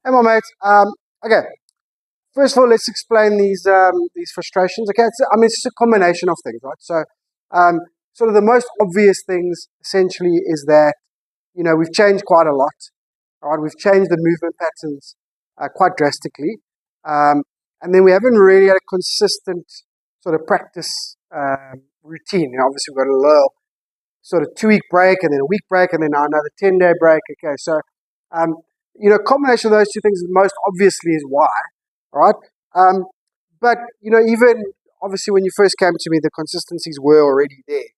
Hey, my mates. Okay. First of all, let's explain these frustrations. Okay, it's just a combination of things, right? So, um, sort of the most obvious things essentially is that we've changed quite a lot. All right, we've changed the movement patterns quite drastically, and then we haven't really had a consistent sort of practice routine. Obviously, we've got a little sort of 2 week break and then a week break and then now another 10-day break. Okay, so um, combination of those two things most obviously is why, all right? Um, but even obviously when you first came to me, the consistencies were already there,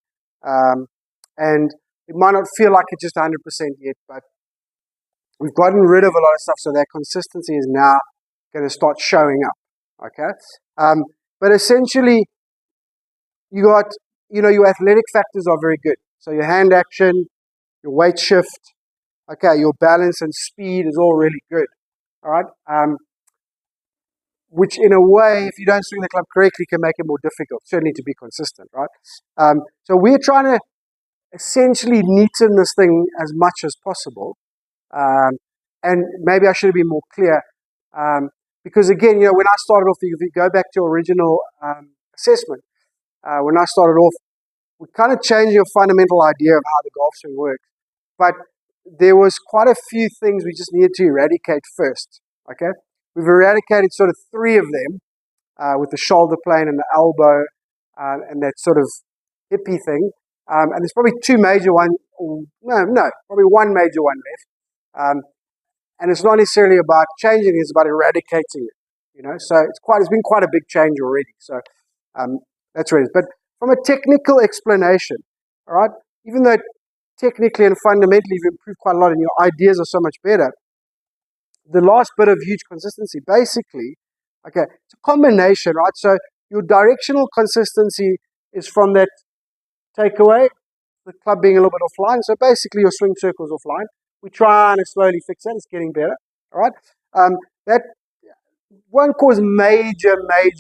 and it might not feel like it's just 100% yet, but we've gotten rid of a lot of stuff, so that consistency is now going to start showing up. Okay, but essentially you got your athletic factors are very good. So your hand action, your weight shift, okay, your balance and speed is all really good. All right. Which in a way, if you don't swing the club correctly, can make it more difficult, certainly to be consistent, right? So we're trying to essentially neaten this thing as much as possible. And maybe I should have been more clear. Because again, when I started off, if you go back to your original assessment, when I started off, we kind of changed your fundamental idea of how the golf swing works. But there was quite a few things we just needed to eradicate first. Okay, we've eradicated sort of three of them with the shoulder plane and the elbow and that sort of hippie thing. And there's probably two major ones. No, probably one major one left. And it's not necessarily about changing it; it's about eradicating it. So it's been quite a big change already. So that's what it is. But from a technical explanation, all right, even though technically and fundamentally you've improved quite a lot and your ideas are so much better, the last bit of huge consistency, basically, okay, it's a combination, right? So your directional consistency is from that takeaway, the club being a little bit offline. So basically your swing circle's offline. We're trying to slowly fix that. It's getting better, all right? That won't cause major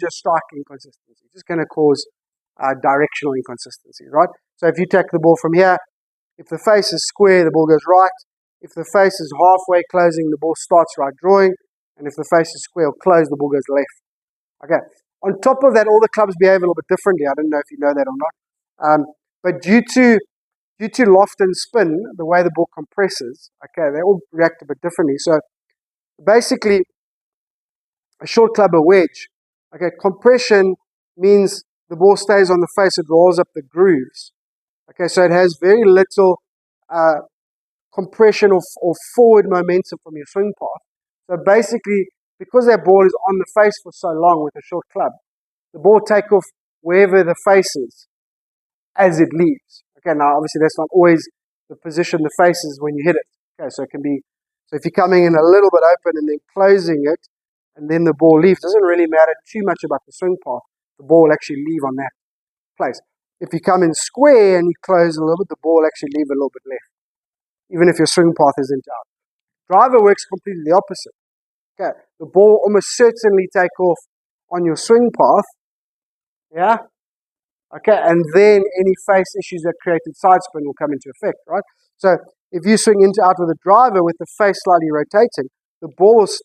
strike inconsistency. It's just going to cause directional inconsistency, right? So if you take the ball from here, if the face is square, the ball goes right. If the face is halfway closing, the ball starts right drawing. And if the face is square or closed, the ball goes left. Okay. On top of that, all the clubs behave a little bit differently. I don't know if you know that or not. But due to loft and spin, the way the ball compresses, okay, they all react a bit differently. So basically, a short club, a wedge. Okay, compression means the ball stays on the face, it rolls up the grooves. Okay, so it has very little compression or forward momentum from your swing path. So basically, because that ball is on the face for so long with a short club, the ball takes off wherever the face is as it leaves. Okay, now obviously that's not always the position the face is when you hit it. Okay, so it can be, so if you're coming in a little bit open and then closing it, and then the ball leaves, doesn't really matter too much about the swing path. The ball will actually leave on that place. If you come in square and you close a little bit, the ball will actually leave a little bit left, even if your swing path isn't out. Driver works completely the opposite. Okay, the ball almost certainly take off on your swing path, yeah? Okay, and then any face issues that created side spin will come into effect, right? So if you swing into out with a driver with the face slightly rotating, the ball is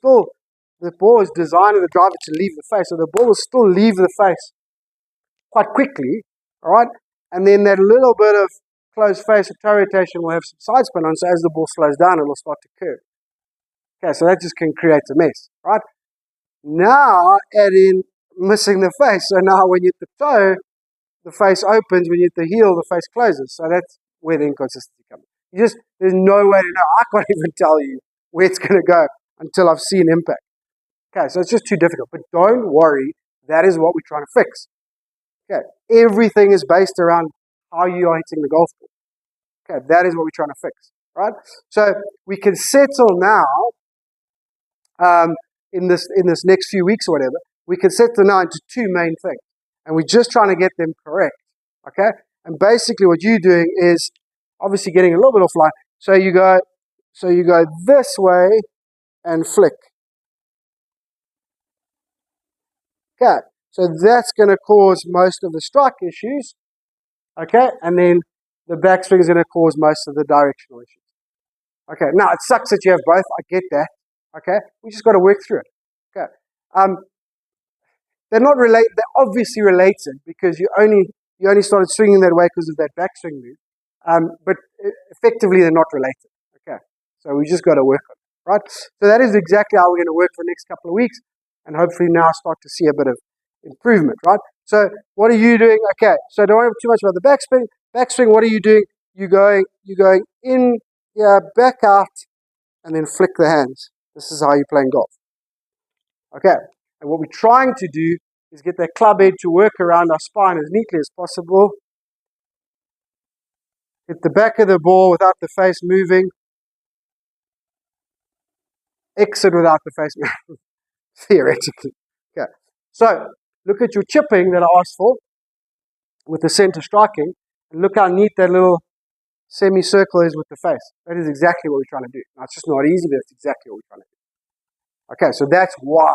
designed with the driver to leave the face, so the ball will still leave the face quite quickly, all right? And then that little bit of closed face or toe rotation will have some side spin on, so as the ball slows down, it will start to curve. Okay, so that just can create a mess, right? Now add in missing the face. So now when you hit the toe, the face opens. When you hit the heel, the face closes. So that's where the inconsistency comes. There's no way to know. I can't even tell you where it's going to go until I've seen impact. Okay, so it's just too difficult. But don't worry, that is what we're trying to fix. Okay, everything is based around how you are hitting the golf ball. Okay, that is what we're trying to fix, right? So we can settle now in this next few weeks or whatever. We can settle now into two main things, and we're just trying to get them correct. Okay, and basically what you're doing is obviously getting a little bit offline. So you go this way and flick. Okay, so that's going to cause most of the strike issues. Okay, and then the backswing is going to cause most of the directional issues. Okay, now it sucks that you have both. I get that. Okay, we just got to work through it. Okay, they're not related. They're obviously related because you only started swinging that way because of that backswing move. But effectively, they're not related. Okay, so we just got to work on it, right? So that is exactly how we're going to work for the next couple of weeks, and hopefully now start to see a bit of improvement, right? So what are you doing? Okay, so don't worry too much about the backswing. Backswing, what are you doing? You're going in, yeah, back out, and then flick the hands. This is how you're playing golf. Okay, and what we're trying to do is get that club head to work around our spine as neatly as possible. Hit the back of the ball without the face moving. Exit without the face moving, theoretically. Okay, so look at your chipping that I asked for with the center striking, and look how neat that little semicircle is with the face. That is exactly what we're trying to do. Now, it's just not easy, but it's exactly what we're trying to do. Okay, so that's why,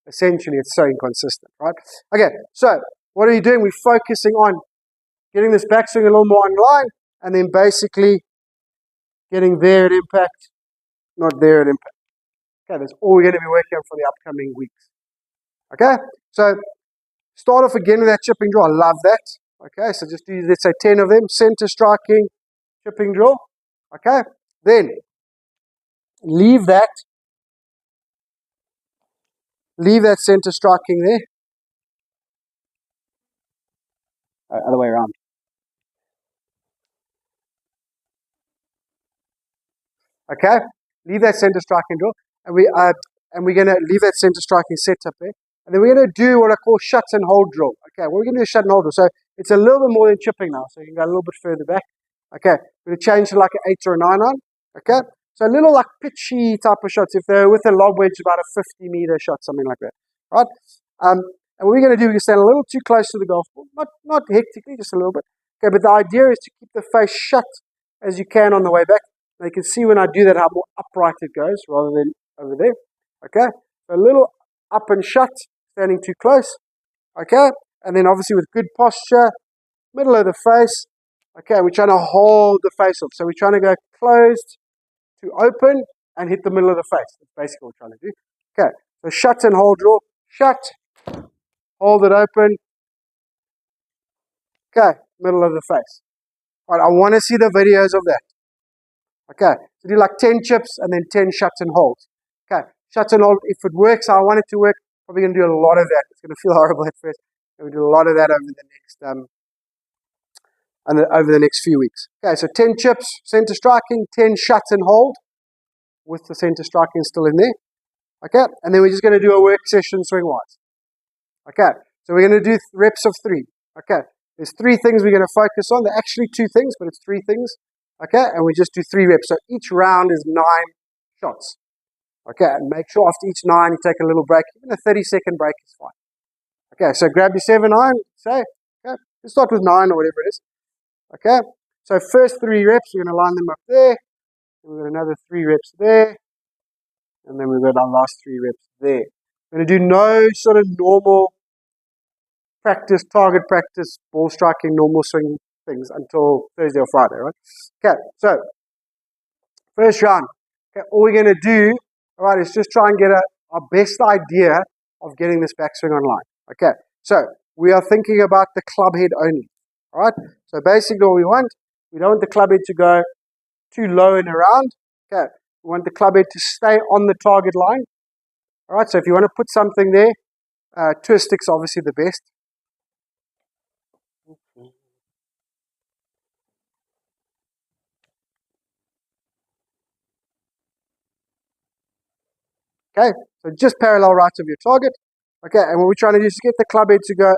essentially, it's so inconsistent, right? Okay, so what are you doing? We're focusing on getting this backswing a little more in line, and then basically getting there at impact, not there at impact. Okay, that's all we're going to be working on for the upcoming weeks. Okay, so start off again with that chipping drill. I love that. Okay, so just do, let's say, 10 of them, center striking, chipping drill. Okay, then leave that center striking there. Other way around. Okay, leave that center striking drill, and we're going to leave that center striking setup there, and then we're going to do what I call shut and hold drill. Okay, what we're going to do is shut and hold drill. So it's a little bit more than chipping now, so you can go a little bit further back. Okay, we're going to change to like an 8 or a 9 on. Okay, so a little like pitchy type of shots. If they're with a lob wedge, about a 50-meter shot, something like that. Right? And what we're going to do, we're going to stand a little too close to the golf ball, not hectically, just a little bit. Okay, but the idea is to keep the face shut as you can on the way back. Now you can see when I do that how more upright it goes rather than over there. Okay, so a little up and shut, standing too close. Okay, and then obviously with good posture, middle of the face. Okay, we're trying to hold the face off. So we're trying to go closed to open and hit the middle of the face. That's basically what we're trying to do. Okay, so shut and hold draw. Shut, hold it open. Okay, middle of the face. All right, I want to see the videos of that. Okay, so do like 10 chips and then 10 shuts and holds. Okay, shuts and hold. If it works, I want it to work. Probably going to do a lot of that. It's going to feel horrible at first. We'll do a lot of that over the next few weeks. Okay, so 10 chips, center striking, 10 shuts and hold, with the center striking still in there. Okay, and then we're just going to do a work session swing-wise. Okay, so we're going to do reps of 3. Okay, there's 3 things we're going to focus on. They're actually 2 things, but it's 3 things. Okay, and we just do 3 reps. So each round is 9 shots. Okay, and make sure after each 9 you take a little break. Even a 30-second break is fine. Okay, so grab your 7 iron, say, okay, let's start with 9 or whatever it is. Okay, so first 3 reps, we're going to line them up there. We've got another 3 reps there. And then we've got our last 3 reps there. We're going to do no sort of normal practice, target practice, ball striking, normal swing things until Thursday or Friday, right? Okay, so first round. Okay, all we're going to do, all right, is just try and get our best idea of getting this backswing online. Okay, so we are thinking about the club head only. All right, so basically what we don't want the club head to go too low and around. Okay, we want the club head to stay on the target line. All right, so if you want to put something there, twist stick's obviously the best. Okay, so just parallel right of your target. Okay, and what we're trying to do is get the club head to go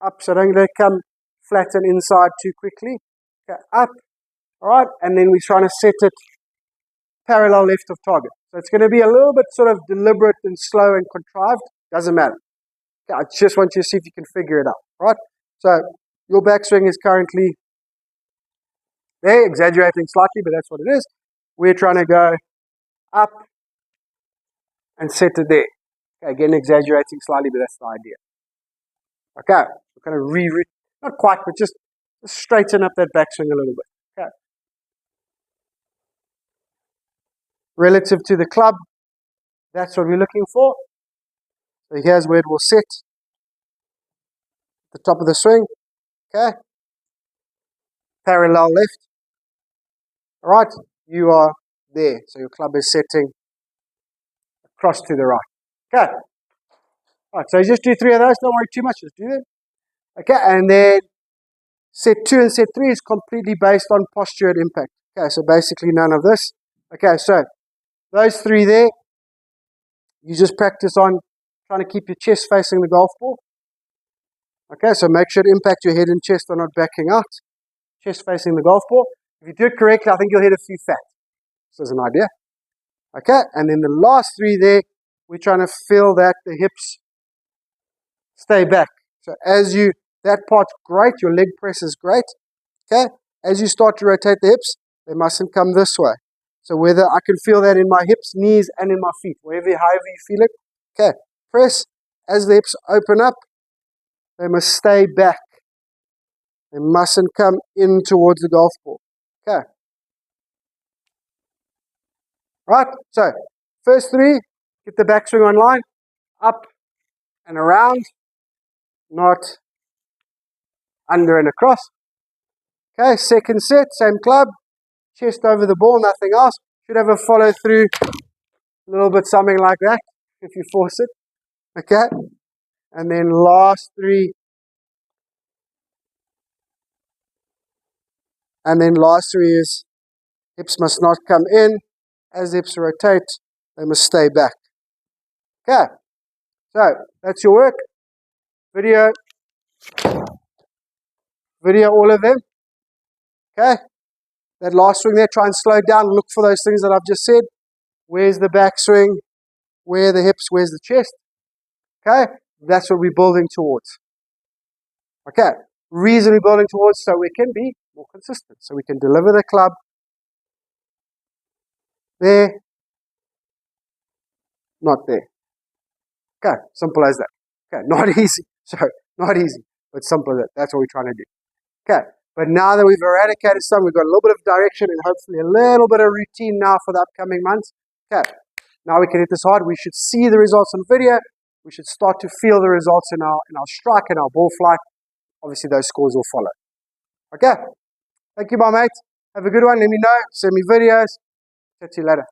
up, so don't let it come flat and inside too quickly. Okay, up, all right, and then we're trying to set it parallel left of target. So it's going to be a little bit sort of deliberate and slow and contrived. Doesn't matter. Okay, I just want you to see if you can figure it out, right? So your backswing is currently there, exaggerating slightly, but that's what it is. We're trying to go up and set it there. Okay, again, exaggerating slightly, but that's the idea. Okay, we're going to not quite, but just straighten up that backswing a little bit. Okay. Relative to the club, That's what we're looking for. So here's where it will sit. The top of the swing. Okay. Parallel left. All right. You are there. So your club is setting across to the right. Okay. All right. So just do 3 of those. Don't worry too much. Just do them. Okay. And then set 2 and set 3 is completely based on posture at impact. Okay. So basically none of this. Okay. So those 3 there, you just practice on trying to keep your chest facing the golf ball. Okay, so make sure to impact your head and chest are not backing out. Chest facing the golf ball. If you do it correctly, I think you'll hit a few fat. This is an idea. Okay, and then the last 3 there, we're trying to feel that the hips stay back. So as you, that part's great, your leg press is great. Okay, as you start to rotate the hips, they mustn't come this way. So whether I can feel that in my hips, knees, and in my feet, however you feel it. Okay, press. As the hips open up, they must stay back. They mustn't come in towards the golf ball. Okay. Right, so first 3, get the backswing online, up and around, not under and across. Okay, second set, same club, chest over the ball, nothing else. Should have a follow through, a little bit something like that, if you force it. Okay, and then last 3. And then last 3 is hips must not come in. As the hips rotate, they must stay back. Okay, so that's your work. Video all of them. Okay, that last swing there, try and slow down, look for those things that I've just said. Where's the backswing? Where are the hips? Where's the chest? Okay, that's what we're building towards. Okay, reason we're building towards so we can be more consistent, so we can deliver the club there, not there. Okay, simple as that. Okay, not easy. Sorry, not easy, but simple as that. That's what we're trying to do. Okay, but now that we've eradicated some, we've got a little bit of direction and hopefully a little bit of routine now for the upcoming months. Okay, now we can hit this hard. We should see the results on video. We should start to feel the results in our strike and our ball flight. Obviously, those scores will follow. Okay, thank you, my mate. Have a good one. Let me know. Send me videos. Catch you later.